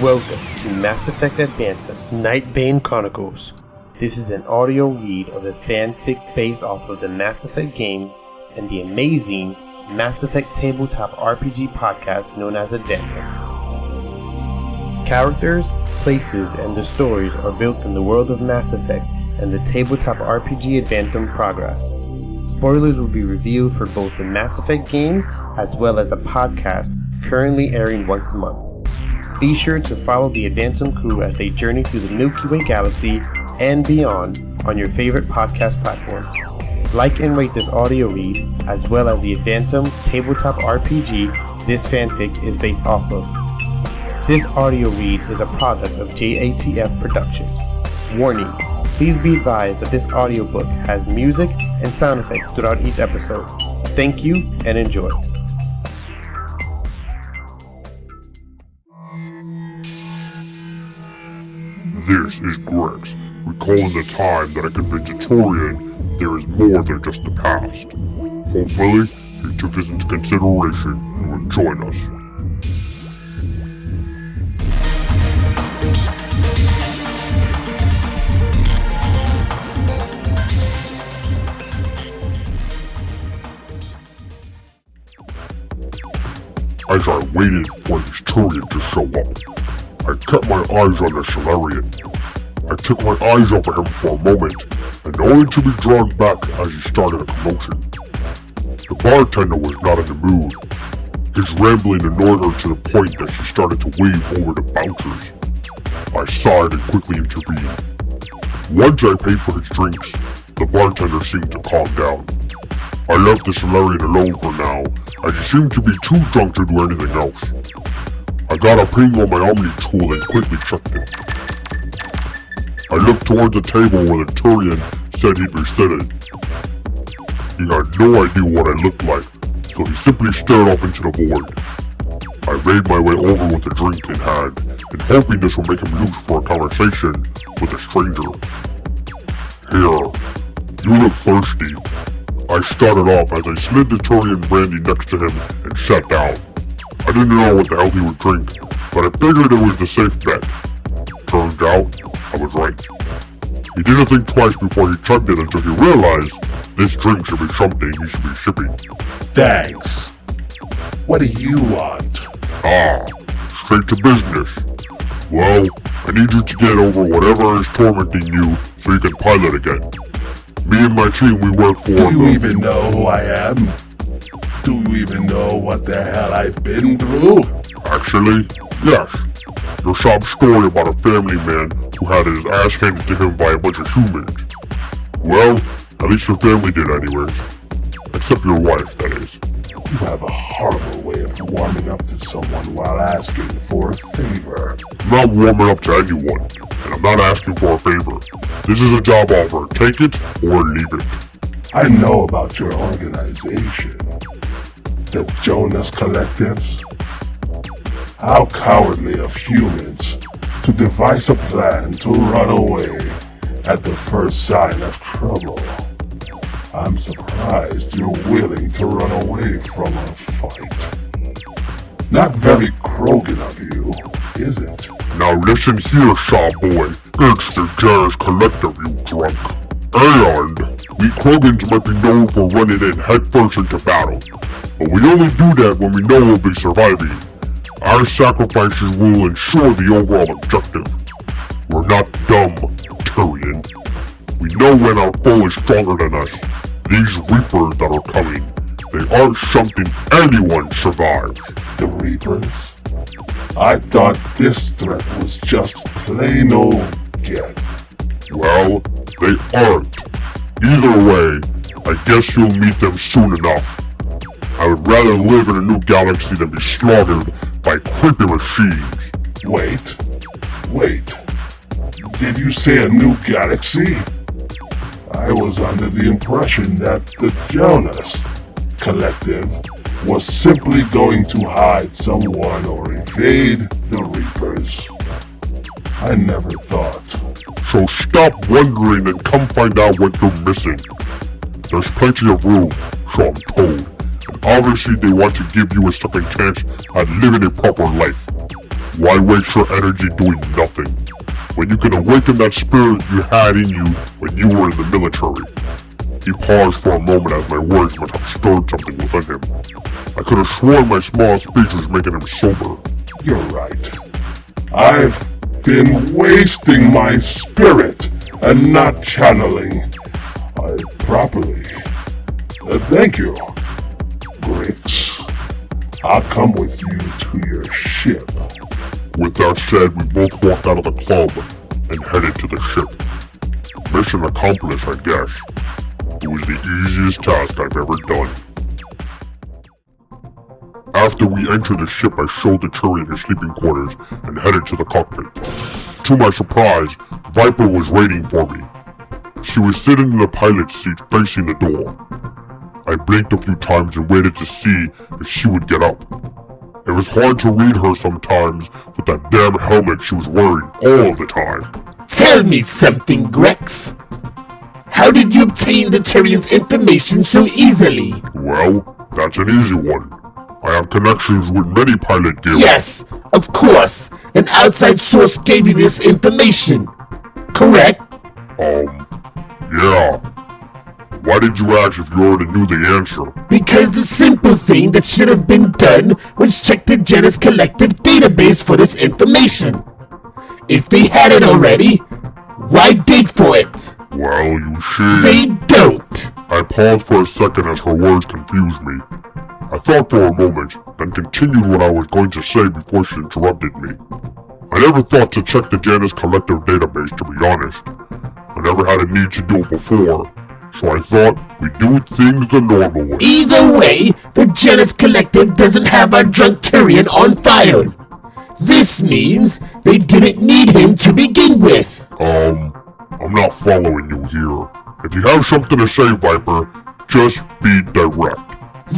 Welcome to Mass Effect Adventum, Bane Chronicles. This is an audio read of the fanfic based off of the Mass Effect game and the amazing Mass Effect tabletop RPG podcast known as Adventum. Characters, places, and the stories are built in the world of Mass Effect and the tabletop RPG Adventum progress. Spoilers will be revealed for both the Mass Effect games as well as the podcast currently airing once a month. Be sure to follow the Adventum crew as they journey through the Milky Way galaxy and beyond on your favorite podcast platform. Like and rate this audio read, as well as the Adventum tabletop RPG this fanfic is based off of. This audio read is a product of JATF Productions. Warning, please be advised that this audiobook has music and sound effects throughout each episode. Thank you and enjoy. This is Grixx, recalling the time that I convinced Turian there is more than just the past. Hopefully, he took this into consideration and will join us. As I waited for this Turian to show up, I kept my eyes on the Solarian. I took my eyes off of him for a moment, and only to be drawn back as he started a commotion. The bartender was not in the mood. His rambling annoyed her to the point that she started to wave over the bouncers. I sighed and quickly intervened. Once I paid for his drinks, the bartender seemed to calm down. I left the Solarian alone for now, as he seemed to be too drunk to do anything else. I got a ping on my Omni tool and quickly checked it. I looked towards the table where the Turian said he'd be sitting. He had no idea what I looked like, so he simply stared off into the void. I made my way over with a drink in hand, and hoping this would make him loose for a conversation with a stranger. Here, you look thirsty. I started off as I slid the Turian brandy next to him and sat down. I didn't know what the hell he would drink, but I figured it was the safe bet. Turns out, I was right. He didn't think twice before he chugged it until he realized this drink should be something he should be shipping. Thanks. What do you want? Straight to business. Well, I need you to get over whatever is tormenting you so you can pilot again. Me and my team, we work for... Do you even know who I am? Do you even know what the hell I've been through? Actually, yes. Your sob story about a family man who had his ass handed to him by a bunch of humans. Well, at least your family did anyways. Except your wife, that is. You have a horrible way of warming up to someone while asking for a favor. I'm not warming up to anyone, and I'm not asking for a favor. This is a job offer. Take it or leave it. I know about your organization. The Jonas Collectives? How cowardly of humans to devise a plan to run away at the first sign of trouble. I'm surprised you're willing to run away from a fight. Not very Krogan of you, is it? Now listen here, Shaw boy. It's the Jonas Collective, you drunk. And we Krogans might be known for running in headfirst into battle. But we only do that when we know we'll be surviving. Our sacrifices will ensure the overall objective. We're not dumb, Turian. We know when our foe is stronger than us. These Reapers that are coming, they aren't something anyone survives. The Reapers? I thought this threat was just plain old Geth. Well, they aren't. Either way, I guess you'll meet them soon enough. I would rather live in a new galaxy than be slaughtered by creepy machines. Wait. Did you say a new galaxy? I was under the impression that the Jonas Collective was simply going to hide someone or evade the Reapers. I never thought. So stop wondering and come find out what you're missing. There's plenty of room, so I'm told. And obviously they want to give you a second chance at living a proper life. Why waste your energy doing nothing, when you can awaken that spirit you had in you when you were in the military? He paused for a moment as my words must have stirred something within him. I could have sworn my small speech was making him sober. You're right. I've been wasting my spirit and not channeling properly. Thank you, Grixx. I'll come with you to your ship. With that said, we both walked out of the club and headed to the ship. Mission accomplished, I guess. It was the easiest task I've ever done. After we entered the ship, I showed the Turian his sleeping quarters and headed to the cockpit. To my surprise, Viper was waiting for me. She was sitting in the pilot's seat facing the door. I blinked a few times and waited to see if she would get up. It was hard to read her sometimes with that damn helmet she was wearing all the time. Tell me something, Grixx. How did you obtain the Turian's information so easily? Well, that's an easy one. I have connections with many pilot guilds. Yes, of course. An outside source gave you this information. Correct? Yeah. Why did you ask if you already knew the answer? Because the simple thing that should have been done was check the JATF collective database for this information. If they had it already, why dig for it? Well, you see... They don't. I paused for a second as her words confused me. I thought for a moment, then continued what I was going to say before she interrupted me. I never thought to check the JATF collective database, to be honest. I never had a need to do it before, so I thought we'd do things the normal way. Either way, the JATF collective doesn't have our drunk Turian on file. This means they didn't need him to begin with. I'm not following you here. If you have something to say, Viper, just be direct.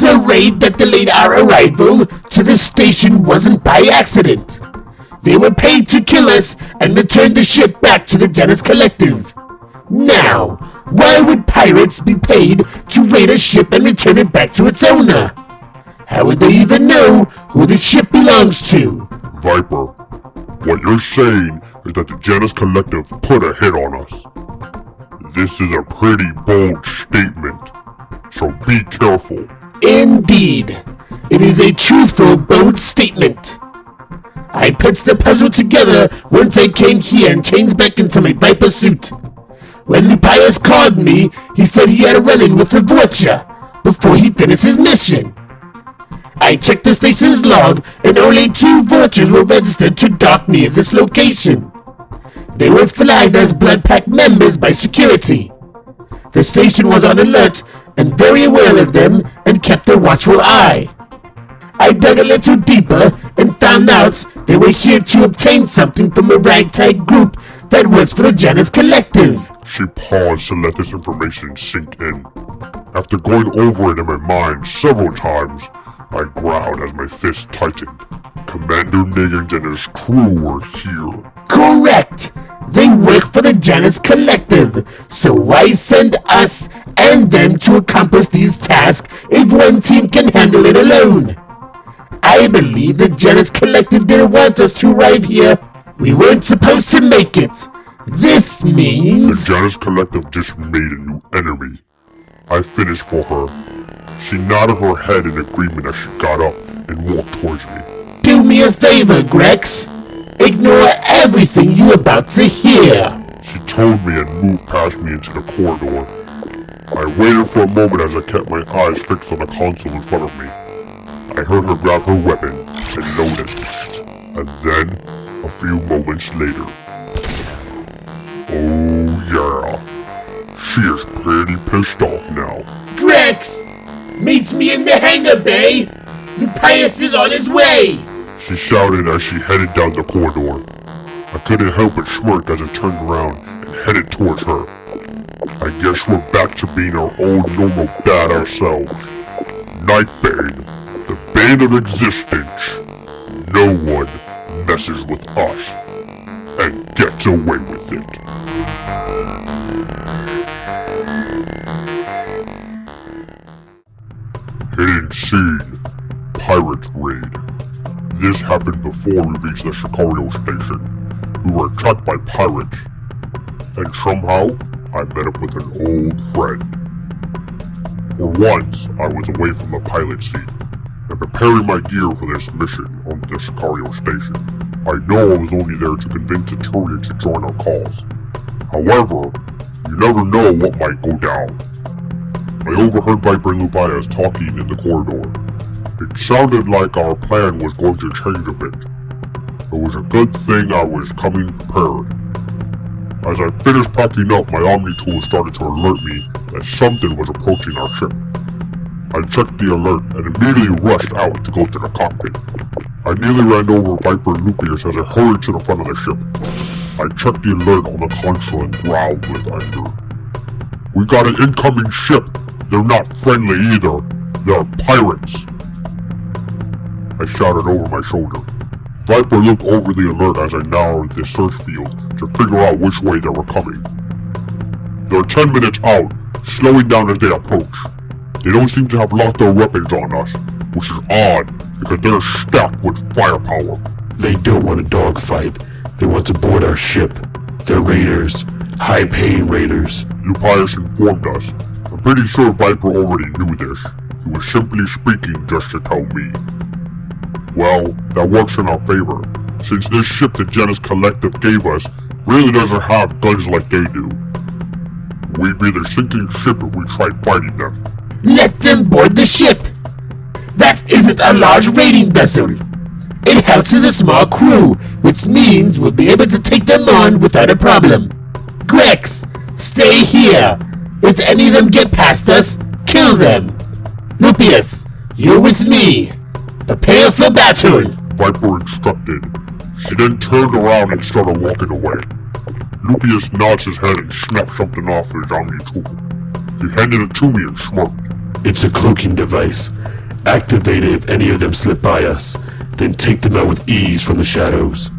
The raid that delayed our arrival to the station wasn't by accident. They were paid to kill us and return the ship back to the JATF collective. Now, why would pirates be paid to raid a ship and return it back to its owner? How would they even know who the ship belongs to? Viper, what you're saying is that the JATF collective put a hit on us. This is a pretty bold statement, so be careful. Indeed, it is a truthful, bold statement. I put the puzzle together once I came here and changed back into my Viper suit. When Lupius called me, he said he had a run-in with the Vulture before he finished his mission. I checked the station's log, and only 2 Vultures were registered to dock near this location. They were flagged as Blood Pack members by security. The station was on alert and very aware of them and kept a watchful eye. I dug a little deeper and found out they were here to obtain something from a ragtag group that works for the JATF collective. She paused to let this information sink in. After going over it in my mind several times, I growled as my fist tightened. Commander Niggins and his crew were here. Correct! They work for the JATF collective, so why send us and them to accomplish these tasks if one team can handle it alone? I believe the JATF collective didn't want us to arrive here. We weren't supposed to make it. This means... The JATF collective just made a new enemy. I finished for her. She nodded her head in agreement as she got up and walked towards me. Do me a favor, Grixx. Ignore everything you're about to hear. She told me and moved past me into the corridor. I waited for a moment as I kept my eyes fixed on the console in front of me. I heard her grab her weapon and load it. And then, a few moments later... Oh yeah. She is pretty pissed off now. Grixx! Meets me in the hangar bay! Lupius is on his way! She shouted as she headed down the corridor. I couldn't help but smirk as I turned around and headed towards her. I guess we're back to being our old normal badass selves. Nightbane, the bane of existence. No one messes with us and gets away with it. Hidden Scene, Pirate Raid. This happened before we reached the Sicario station. We were attacked by pirates. And somehow, I met up with an old friend. For once, I was away from the pilot seat and preparing my gear for this mission on the Sicario station. I know I was only there to convince a Turian to join our cause. However, you never know what might go down. I overheard Viper and Lupias talking in the corridor. It sounded like our plan was going to change a bit. It was a good thing I was coming prepared. As I finished packing up, my Omni tool started to alert me that something was approaching our ship. I checked the alert and immediately rushed out to go to the cockpit. I nearly ran over Viper and Lupias as I hurried to the front of the ship. I checked the alert on the console and growled with anger. We got an incoming ship. They're not friendly either. They're pirates. I shouted over my shoulder. Viper looked over the alert as I narrowed the search field to figure out which way they were coming. They're 10 minutes out, slowing down as they approach. They don't seem to have locked their weapons on us, which is odd because they're stacked with firepower. They don't want a dogfight. They want to board our ship. They're raiders. High-paying raiders. Lupias informed us. I'm pretty sure Viper already knew this. He was simply speaking just to tell me. Well, that works in our favor, since this ship the Janus Collective gave us really doesn't have guns like they do. We'd be the sinking ship if we tried fighting them. Let them board the ship! That isn't a large raiding vessel. It houses a small crew, which means we'll be able to take them on without a problem. Grixx, stay here. If any of them get past us, kill them. Lupias, you're with me. Prepare for battle! Viper instructed. She then turned around and started walking away. Lupias nods his head and snapped something off his Omni tool. He handed it to me and smirked. It's a cloaking device. Activate it if any of them slip by us, then take them out with ease from the shadows.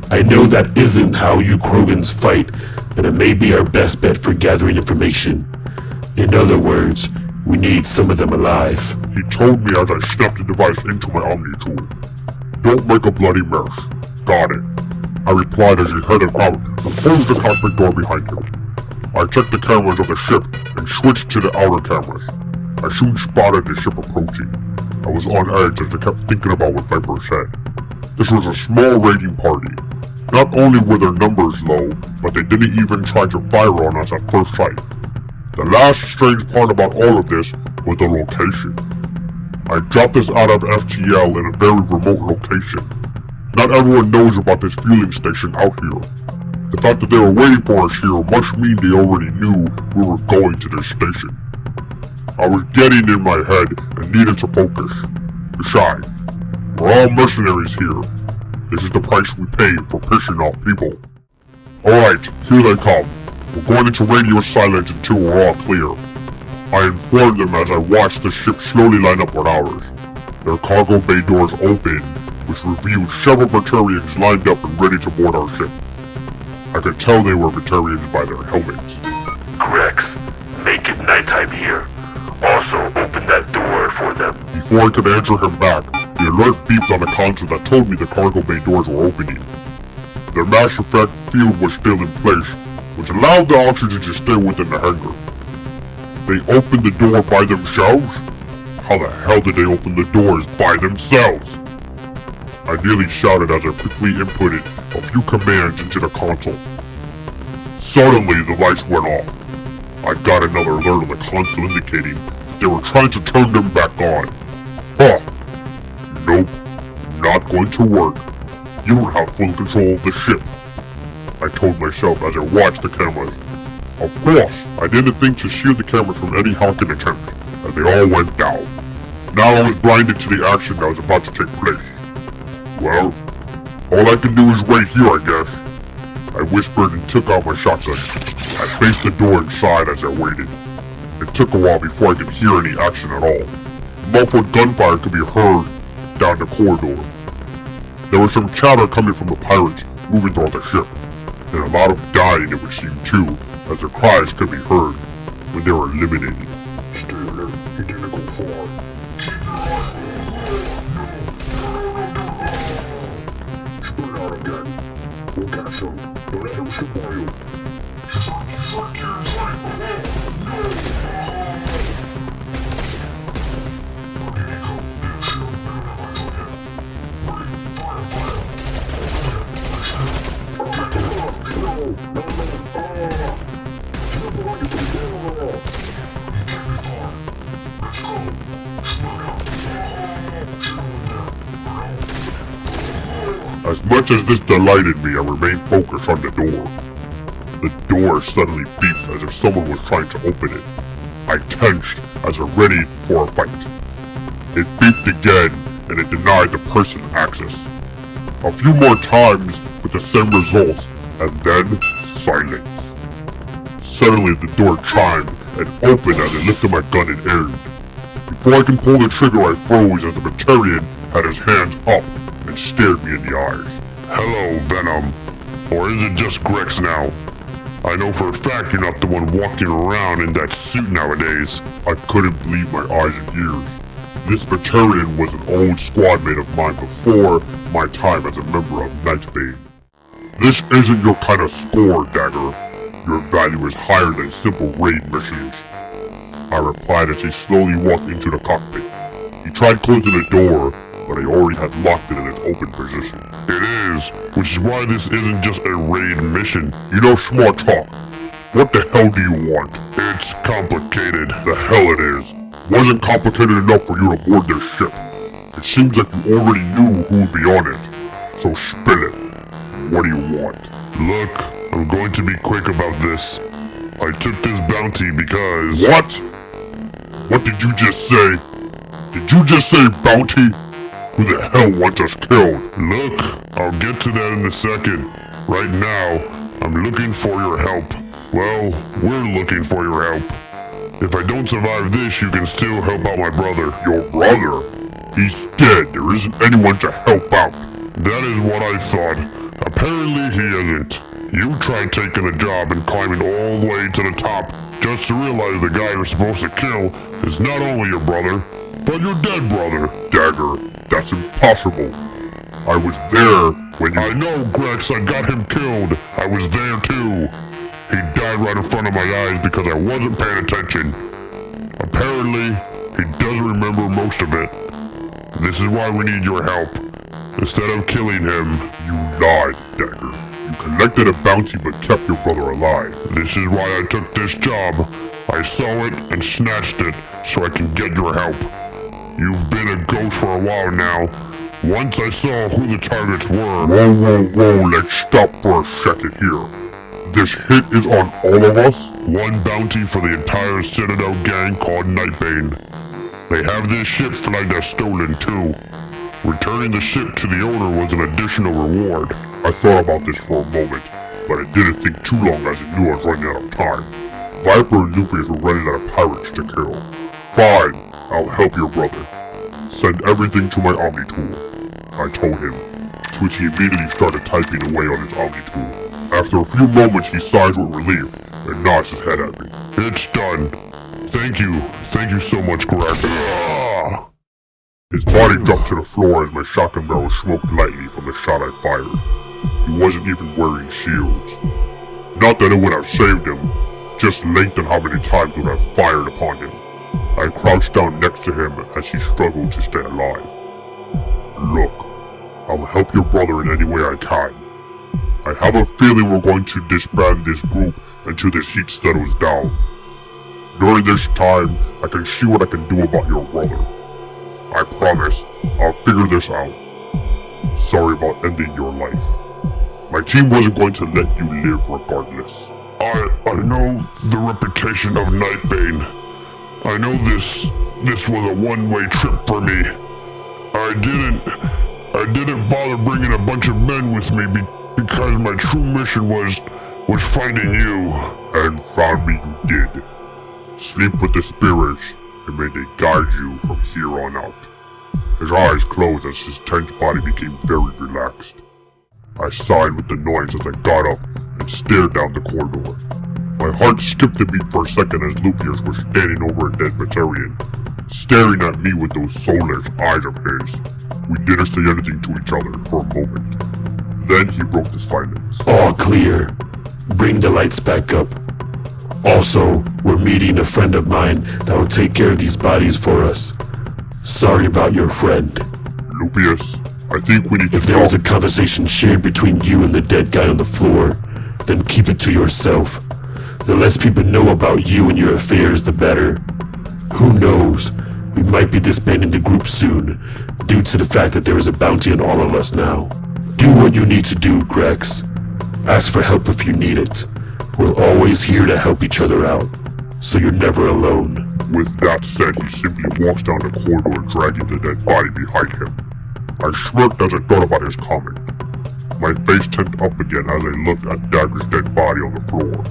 I know that isn't how you Krogans fight, but it may be our best bet for gathering information. In other words, we need some of them alive. He told me as I snapped the device into my Omni tool. Don't make a bloody mess. Got it. I replied as he headed out and closed the cockpit door behind him. I checked the cameras of the ship and switched to the outer cameras. I soon spotted the ship approaching. I was on edge as I kept thinking about what Viper said. This was a small raiding party. Not only were their numbers low, but they didn't even try to fire on us at first sight. The last strange part about all of this was the location. I dropped this out of FTL in a very remote location. Not everyone knows about this fueling station out here. The fact that they were waiting for us here must mean they already knew we were going to this station. I was getting in my head and needed to focus. Besides, we're all mercenaries here. This is the price we pay for pissing off people. Alright, here they come. We're going into radio silence until we're all clear. I informed them as I watched the ship slowly line up with ours. Their cargo bay doors opened, which revealed several Batarians lined up and ready to board our ship. I could tell they were Batarians by their helmets. Grixx, make it nighttime here. Also, open that door for them. Before I could answer him back, the alert beeped on the console that told me the cargo bay doors were opening. Their mass effect field was still in place, which allowed the oxygen to stay within the hangar. They opened the door by themselves? How the hell did they open the doors by themselves? I nearly shouted as I quickly inputted a few commands into the console. Suddenly, the lights went off. I got another alert on the console indicating that they were trying to turn them back on. Huh. Nope. Not going to work. You don't have full control of the ship, I told myself as I watched the cameras. Of course, I didn't think to shield the cameras from any hacking attempts, as they all went down. Now I was blinded to the action that was about to take place. Well, all I can do is wait here, I guess. I whispered and took out my shotgun. I faced the door inside as I waited. It took a while before I could hear any action at all. Muffled gunfire could be heard down the corridor. There was some chatter coming from the pirates moving toward the ship, and a lot of dying it would seem too, as their cries could be heard when they were eliminated. Stay alert, he didn't go far. again. We'll catch him. Don't let him slip on you. As much as this delighted me, I remained focused on the door. The door suddenly beeped as if someone was trying to open it. I tensed as if ready for a fight. It beeped again, and it denied the person access. A few more times with the same results, and then silence. Suddenly the door chimed and opened as I lifted my gun and aimed. Before I can pull the trigger, I froze as the Turian had his hands up and stared me in the eyes. Hello, Venom. Or is it just Grixx now? I know for a fact you're not the one walking around in that suit nowadays. I couldn't believe my eyes and ears. This Turian was an old squad mate of mine before my time as a member of Bane. This isn't your kind of score, Dagger. Your value is higher than simple raid missions. I replied as he slowly walked into the cockpit. He tried closing the door, but I already had locked it in its open position. It is, which is why this isn't just a raid mission. You know, smart talk. What the hell do you want? It's complicated. The hell it is. Wasn't complicated enough for you to board this ship. It seems like you already knew who would be on it. So spill it. What do you want? Look, I'm going to be quick about this. I took this bounty because... What? What did you just say? Did you just say bounty? Who the hell wants us killed? Look, I'll get to that in a second. Right now, I'm looking for your help. Well, we're looking for your help. If I don't survive this, you can still help out my brother. Your brother? He's dead. There isn't anyone to help out. That is what I thought. Apparently he isn't. You tried taking a job and climbing all the way to the top just to realize the guy you're supposed to kill is not only your brother, but your dead brother. Dagger, that's impossible. I was there when you... I know, Grixx, I got him killed. I was there too. He died right in front of my eyes because I wasn't paying attention. Apparently, he doesn't remember most of it. This is why we need your help. Instead of killing him, you lied, Dagger. You collected a bounty but kept your brother alive. This is why I took this job. I saw it and snatched it so I can get your help. You've been a ghost for a while now. Once I saw who the targets were... Whoa, let's stop for a second here. This hit is on all of us? One bounty for the entire Citadel gang called Bane. They have this ship flagged as stolen too. Returning the ship to the owner was an additional reward. I thought about this for a moment, but I didn't think too long as I knew I was running out of time. Viper and Lupius were running out of pirates to kill. Fine, I'll help your brother. Send everything to my Omni tool. I told him, to which he immediately started typing away on his Omni tool. After a few moments he sighs with relief and nods his head at me. It's done. Thank you so much, Grixx. His body dropped to the floor as my shotgun barrel smoked lightly from the shot I fired. He wasn't even wearing shields. Not that it would have saved him, just lengthened how many times would have fired upon him. I crouched down next to him as he struggled to stay alive. Look, I'll help your brother in any way I can. I have a feeling we're going to disband this group until this heat settles down. During this time, I can see what I can do about your brother. I promise, I'll figure this out. Sorry about ending your life. My team wasn't going to let you live regardless. I know the reputation of Bane. I know this was a one-way trip for me. I didn't bother bringing a bunch of men with me because my true mission was finding you. And found me you did. Sleep with the spirits, and may they guide you from here on out. His eyes closed as his tense body became very relaxed. I sighed with annoyance as I got up and stared down the corridor. My heart skipped a beat for a second as Lupius was standing over a dead Turian, staring at me with those soulless eyes of his. We didn't say anything to each other for a moment. Then he broke the silence. All clear. Bring the lights back up. Also, we're meeting a friend of mine that will take care of these bodies for us. Sorry about your friend. Lupius, I think we need to If there was a conversation shared between you and the dead guy on the floor, then keep it to yourself. The less people know about you and your affairs, the better. Who knows? We might be disbanding the group soon, due to the fact that there is a bounty on all of us now. Do what you need to do, Grixx. Ask for help if you need it. We're always here to help each other out, so you're never alone. With that said, he simply walks down the corridor, dragging the dead body behind him. I smirked as I thought about his comment. My face turned up again as I looked at Dagger's dead body on the floor.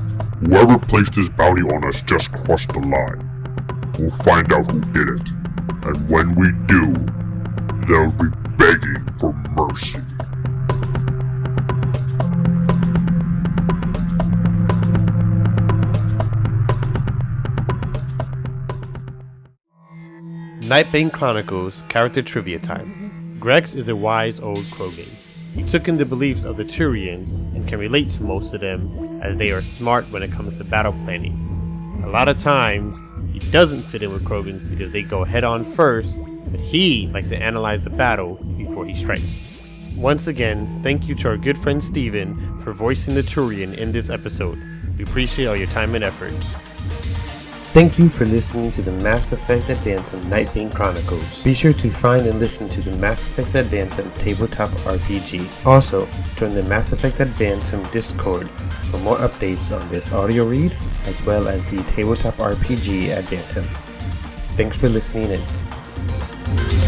Whoever placed this bounty on us just crossed the line. We'll find out who did it, and when we do, they'll be begging for mercy. Bane Chronicles character trivia time. Grixx is a wise old Krogan. He took in the beliefs of the Turian and can relate to most of them, as they are smart when it comes to battle planning. A lot of times, he doesn't fit in with Krogans because they go head on first, but he likes to analyze the battle before he strikes. Once again, thank you to our good friend Steven for voicing the Turian in this episode. We appreciate all your time and effort. Thank you for listening to the Mass Effect Adventum Bane Chronicles. Be sure to find and listen to the Mass Effect Adventum tabletop RPG. Also, join the Mass Effect Adventum Discord for more updates on this audio read, as well as the tabletop RPG Adventum. Thanks for listening in.